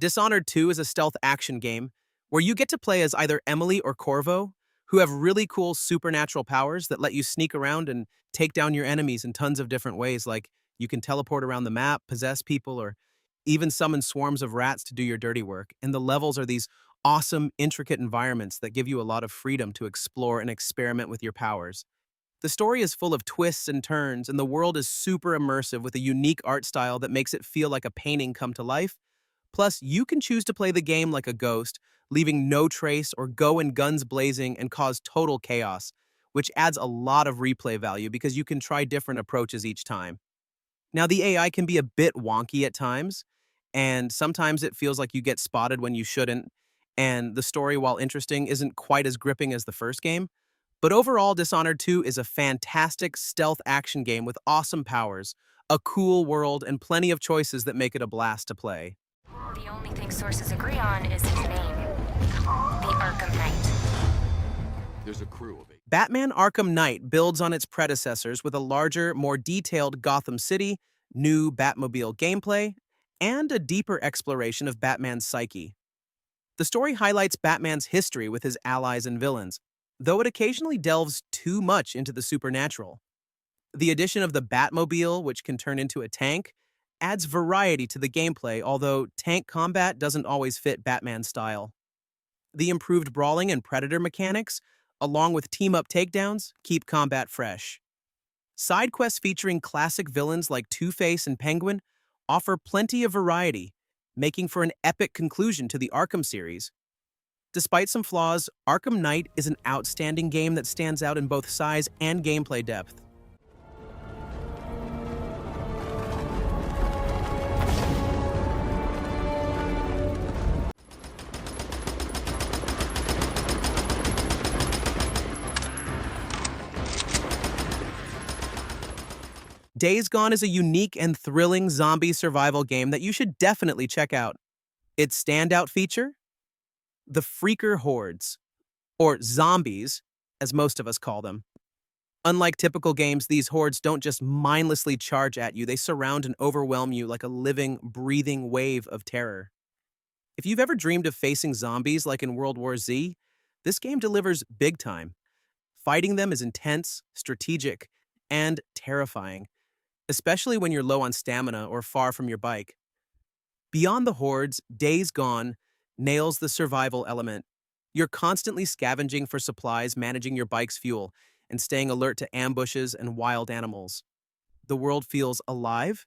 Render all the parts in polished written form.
Dishonored 2 is a stealth action game where you get to play as either Emily or Corvo, who have really cool supernatural powers that let you sneak around and take down your enemies in tons of different ways, like you can teleport around the map, possess people, or even summon swarms of rats to do your dirty work. And the levels are these awesome, intricate environments that give you a lot of freedom to explore and experiment with your powers. The story is full of twists and turns, and the world is super immersive with a unique art style that makes it feel like a painting come to life. Plus, you can choose to play the game like a ghost, leaving no trace, or go in guns blazing and cause total chaos, which adds a lot of replay value because you can try different approaches each time. Now, the AI can be a bit wonky at times, and sometimes it feels like you get spotted when you shouldn't, and the story, while interesting, isn't quite as gripping as the first game. But overall, Dishonored 2 is a fantastic stealth action game with awesome powers, a cool world, and plenty of choices that make it a blast to play. The only thing sources agree on is his name. The Arkham Knight. There's a crew of 8. Batman Arkham Knight builds on its predecessors with a larger, more detailed Gotham City, new Batmobile gameplay, and a deeper exploration of Batman's psyche. The story highlights Batman's history with his allies and villains, though it occasionally delves too much into the supernatural. The addition of the Batmobile, which can turn into a tank, adds variety to the gameplay, although tank combat doesn't always fit Batman's style. The improved brawling and predator mechanics, along with team-up takedowns, keep combat fresh. Side quests featuring classic villains like Two-Face and Penguin offer plenty of variety, making for an epic conclusion to the Arkham series. Despite some flaws, Arkham Knight is an outstanding game that stands out in both size and gameplay depth. Days Gone is a unique and thrilling zombie survival game that you should definitely check out. Its standout feature? The freaker hordes, or zombies, as most of us call them. Unlike typical games, these hordes don't just mindlessly charge at you, they surround and overwhelm you like a living, breathing wave of terror. If you've ever dreamed of facing zombies like in World War Z, this game delivers big time. Fighting them is intense, strategic, and terrifying, especially when you're low on stamina or far from your bike. Beyond the hordes, Days Gone nails the survival element. You're constantly scavenging for supplies, managing your bike's fuel, and staying alert to ambushes and wild animals. The world feels alive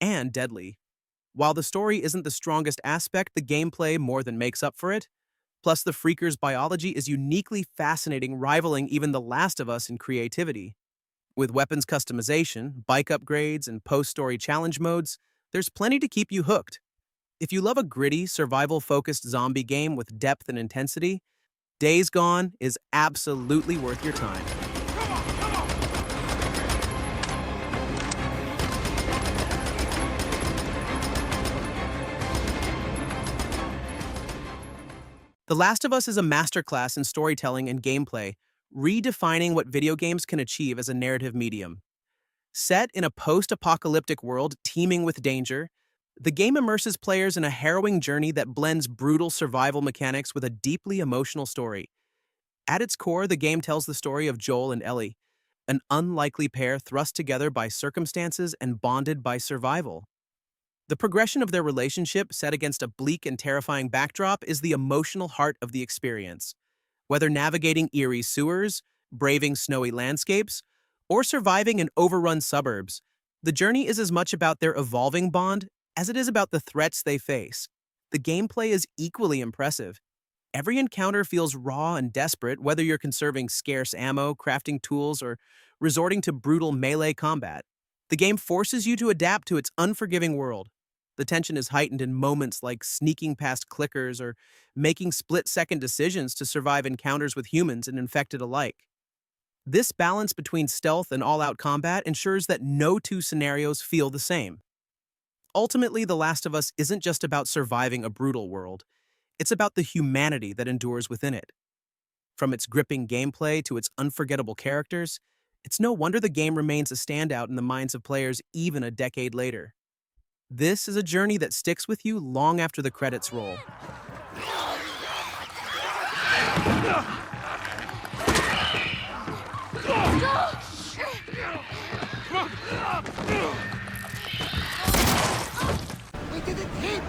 and deadly. While the story isn't the strongest aspect, the gameplay more than makes up for it. Plus, the Freaker's biology is uniquely fascinating, rivaling even The Last of Us in creativity. With weapons customization, bike upgrades, and post-story challenge modes, there's plenty to keep you hooked. If you love a gritty, survival-focused zombie game with depth and intensity, Days Gone is absolutely worth your time. The Last of Us is a masterclass in storytelling and gameplay, redefining what video games can achieve as a narrative medium. Set in a post-apocalyptic world teeming with danger, the game immerses players in a harrowing journey that blends brutal survival mechanics with a deeply emotional story. At its core, the game tells the story of Joel and Ellie, an unlikely pair thrust together by circumstances and bonded by survival. The progression of their relationship, set against a bleak and terrifying backdrop, is the emotional heart of the experience. Whether navigating eerie sewers, braving snowy landscapes, or surviving in overrun suburbs, the journey is as much about their evolving bond as it is about the threats they face. The gameplay is equally impressive. Every encounter feels raw and desperate, whether you're conserving scarce ammo, crafting tools, or resorting to brutal melee combat. The game forces you to adapt to its unforgiving world. The tension is heightened in moments like sneaking past clickers or making split-second decisions to survive encounters with humans and infected alike. This balance between stealth and all-out combat ensures that no two scenarios feel the same. Ultimately, The Last of Us isn't just about surviving a brutal world. It's about the humanity that endures within it. From its gripping gameplay to its unforgettable characters, it's no wonder the game remains a standout in the minds of players even a decade later. This is a journey that sticks with you long after the credits roll. We did it, hit!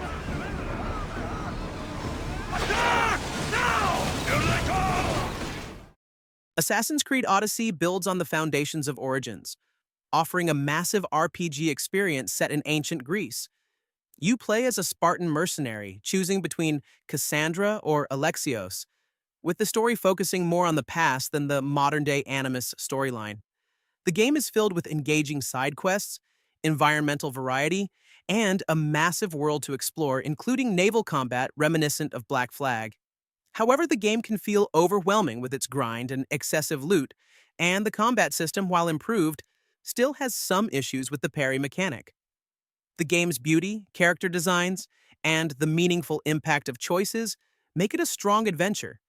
Assassin's Creed Odyssey builds on the foundations of Origins, offering a massive RPG experience set in ancient Greece. You play as a Spartan mercenary, choosing between Cassandra or Alexios, with the story focusing more on the past than the modern-day Animus storyline. The game is filled with engaging side quests, environmental variety, and a massive world to explore, including naval combat reminiscent of Black Flag. However, the game can feel overwhelming with its grind and excessive loot, and the combat system, while improved, still has some issues with the parry mechanic. The game's beauty, character designs, and the meaningful impact of choices make it a strong adventure,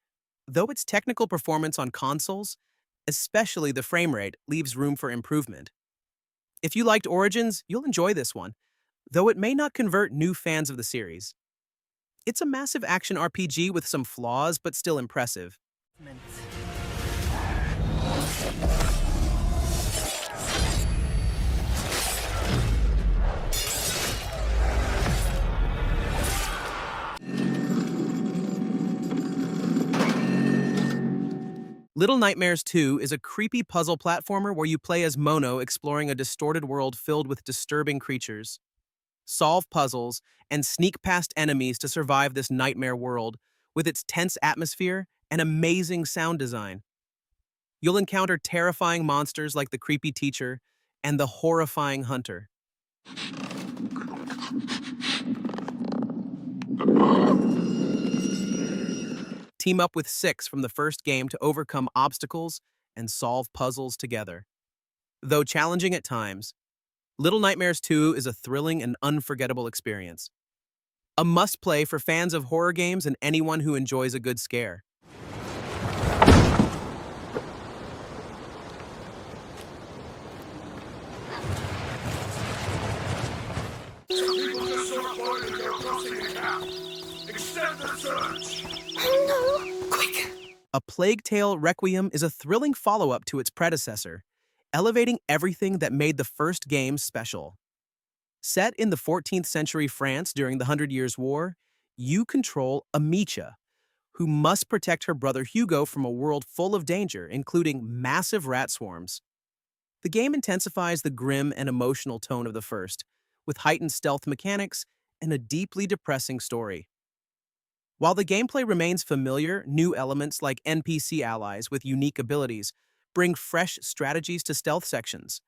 though its technical performance on consoles, especially the frame rate, leaves room for improvement. If you liked Origins, you'll enjoy this one, though it may not convert new fans of the series. It's a massive action RPG with some flaws, but still impressive. Little Nightmares 2 is a creepy puzzle platformer where you play as Mono exploring a distorted world filled with disturbing creatures. Solve puzzles, and sneak past enemies to survive this nightmare world with its tense atmosphere and amazing sound design. You'll encounter terrifying monsters like the creepy teacher and the horrifying hunter. Team up with 6 from the first game to overcome obstacles and solve puzzles together. Though challenging at times, Little Nightmares 2 is a thrilling and unforgettable experience. A must-play for fans of horror games and anyone who enjoys a good scare. People just so avoided their crossing the gap. Extend the search! Oh no! Quick! A Plague Tale: Requiem is a thrilling follow-up to its predecessor, elevating everything that made the first game special. Set in the 14th century France during the Hundred Years' War, you control Amicia, who must protect her brother Hugo from a world full of danger, including massive rat swarms. The game intensifies the grim and emotional tone of the first, with heightened stealth mechanics and a deeply depressing story. While the gameplay remains familiar, new elements like NPC allies with unique abilities bring fresh strategies to stealth sections.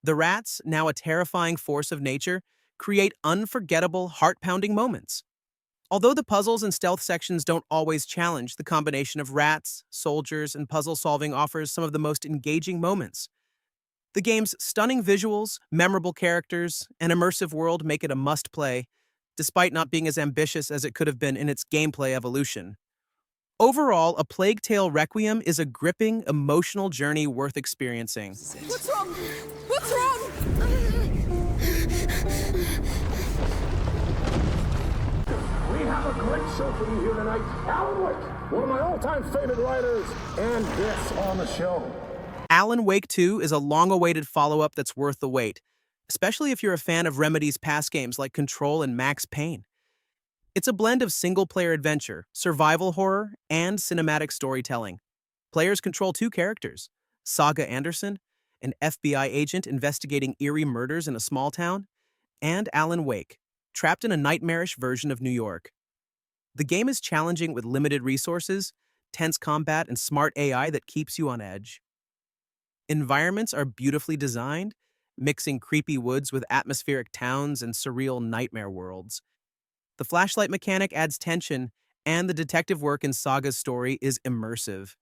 The rats, now a terrifying force of nature, create unforgettable, heart-pounding moments. Although the puzzles and stealth sections don't always challenge, the combination of rats, soldiers, and puzzle solving offers some of the most engaging moments. The game's stunning visuals, memorable characters, and immersive world make it a must-play, despite not being as ambitious as it could have been in its gameplay evolution. Overall, A Plague Tale: Requiem is a gripping, emotional journey worth experiencing. What's wrong? What's wrong? We have a great show for you here tonight. Alan Wake, one of my all-time favorite writers, and this on the show. Alan Wake 2 is a long-awaited follow-up that's worth the wait, especially if you're a fan of Remedy's past games like Control and Max Payne. It's a blend of single-player adventure, survival horror, and cinematic storytelling. Players control 2 characters, Saga Anderson, an FBI agent investigating eerie murders in a small town, and Alan Wake, trapped in a nightmarish version of New York. The game is challenging with limited resources, tense combat, and smart AI that keeps you on edge. Environments are beautifully designed, mixing creepy woods with atmospheric towns and surreal nightmare worlds. The flashlight mechanic adds tension, and the detective work in Saga's story is immersive.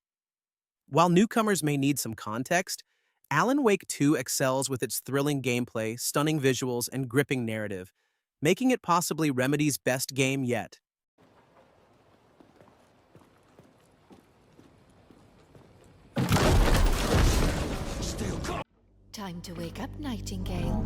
While newcomers may need some context, Alan Wake 2 excels with its thrilling gameplay, stunning visuals, and gripping narrative, making it possibly Remedy's best game yet. Time to wake up, Nightingale.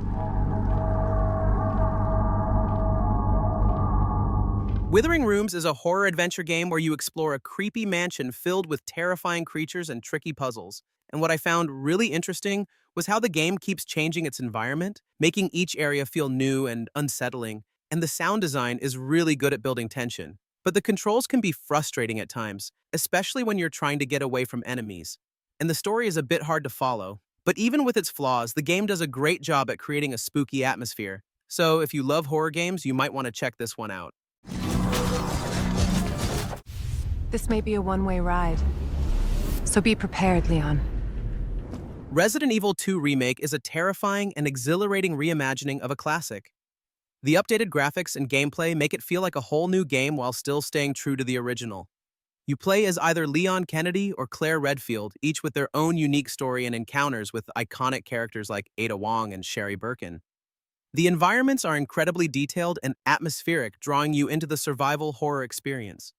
Withering Rooms is a horror adventure game where you explore a creepy mansion filled with terrifying creatures and tricky puzzles. And what I found really interesting was how the game keeps changing its environment, making each area feel new and unsettling. And the sound design is really good at building tension. But the controls can be frustrating at times, especially when you're trying to get away from enemies. And the story is a bit hard to follow. But even with its flaws, the game does a great job at creating a spooky atmosphere. So if you love horror games, you might want to check this one out. This may be a one-way ride. So be prepared, Leon. Resident Evil 2 Remake is a terrifying and exhilarating reimagining of a classic. The updated graphics and gameplay make it feel like a whole new game while still staying true to the original. You play as either Leon Kennedy or Claire Redfield, each with their own unique story and encounters with iconic characters like Ada Wong and Sherry Birkin. The environments are incredibly detailed and atmospheric, drawing you into the survival horror experience.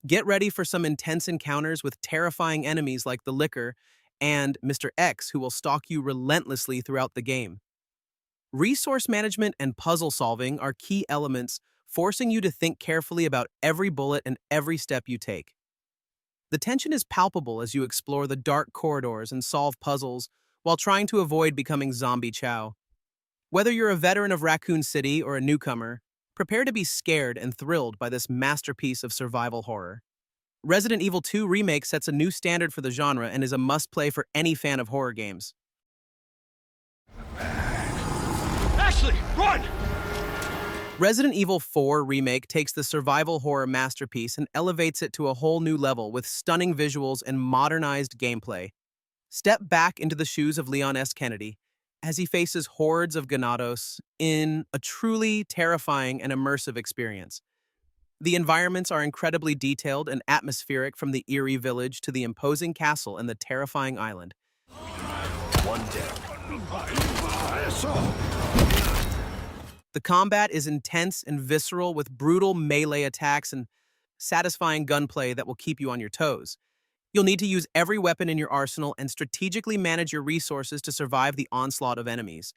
Get ready for some intense encounters with terrifying enemies like the Licker and Mr. X, who will stalk you relentlessly throughout the game. Resource management and puzzle solving are key elements, forcing you to think carefully about every bullet and every step you take. The tension is palpable as you explore the dark corridors and solve puzzles while trying to avoid becoming zombie chow. Whether you're a veteran of Raccoon City or a newcomer, prepare to be scared and thrilled by this masterpiece of survival horror. Resident Evil 2 Remake sets a new standard for the genre and is a must-play for any fan of horror games. Ashley, run! Resident Evil 4 Remake takes the survival horror masterpiece and elevates it to a whole new level with stunning visuals and modernized gameplay. Step back into the shoes of Leon S. Kennedy as he faces hordes of Ganados in a truly terrifying and immersive experience. The environments are incredibly detailed and atmospheric, from the eerie village to the imposing castle and the terrifying island. One down. The combat is intense and visceral, with brutal melee attacks and satisfying gunplay that will keep you on your toes. You'll need to use every weapon in your arsenal and strategically manage your resources to survive the onslaught of enemies.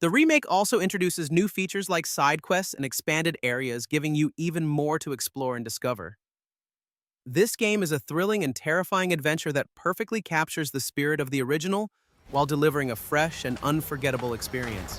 The remake also introduces new features like side quests and expanded areas, giving you even more to explore and discover. This game is a thrilling and terrifying adventure that perfectly captures the spirit of the original while delivering a fresh and unforgettable experience.